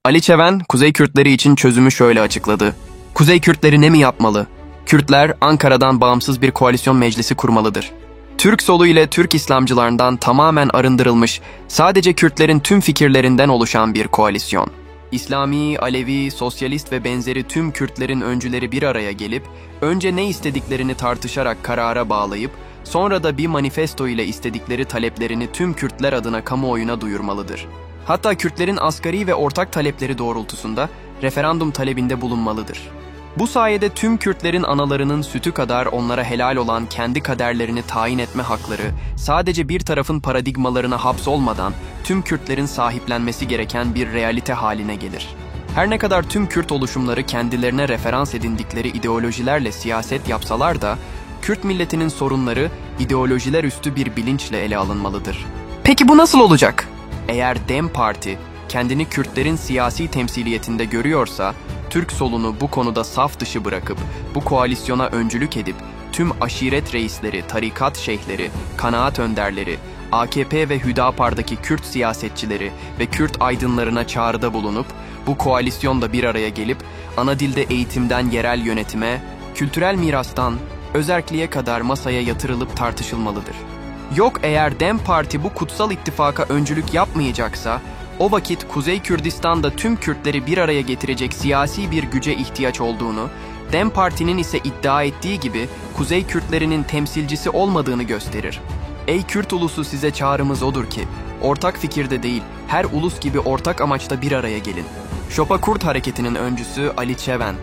Ali Çeven, Kuzey Kürtleri için çözümü şöyle açıkladı. Kuzey Kürtleri ne mi yapmalı? Kürtler, Ankara'dan bağımsız bir koalisyon meclisi kurmalıdır. Türk solu ile Türk İslamcılarından tamamen arındırılmış, sadece Kürtlerin tüm fikirlerinden oluşan bir koalisyon. İslami, Alevi, Sosyalist ve benzeri tüm Kürtlerin öncüleri bir araya gelip, önce ne istediklerini tartışarak karara bağlayıp, sonra da bir manifesto ile istedikleri taleplerini tüm Kürtler adına kamuoyuna duyurmalıdır. Hatta Kürtlerin asgari ve ortak talepleri doğrultusunda referandum talebinde bulunmalıdır. Bu sayede tüm Kürtlerin analarının sütü kadar onlara helal olan kendi kaderlerini tayin etme hakları, sadece bir tarafın paradigmalarına hapsolmadan tüm Kürtlerin sahiplenmesi gereken bir realite haline gelir. Her ne kadar tüm Kürt oluşumları kendilerine referans edindikleri ideolojilerle siyaset yapsalar da, Kürt milletinin sorunları ideolojiler üstü bir bilinçle ele alınmalıdır. Peki bu nasıl olacak? Eğer DEM Parti kendini Kürtlerin siyasi temsiliyetinde görüyorsa, Türk solunu bu konuda saf dışı bırakıp bu koalisyona öncülük edip tüm aşiret reisleri, tarikat şeyhleri, kanaat önderleri, AKP ve Hüdapar'daki Kürt siyasetçileri ve Kürt aydınlarına çağrıda bulunup bu koalisyonda bir araya gelip ana dilde eğitimden yerel yönetime, kültürel mirastan özerkliğe kadar masaya yatırılıp tartışılmalıdır. Yok eğer DEM Parti bu kutsal ittifaka öncülük yapmayacaksa, o vakit Kuzey Kürdistan'da tüm Kürtleri bir araya getirecek siyasi bir güce ihtiyaç olduğunu, DEM Parti'nin ise iddia ettiği gibi Kuzey Kürtlerinin temsilcisi olmadığını gösterir. Ey Kürt ulusu, size çağrımız odur ki, ortak fikirde değil, her ulus gibi ortak amaçta bir araya gelin. Şopa Kurt hareketinin öncüsü Ali Çeven.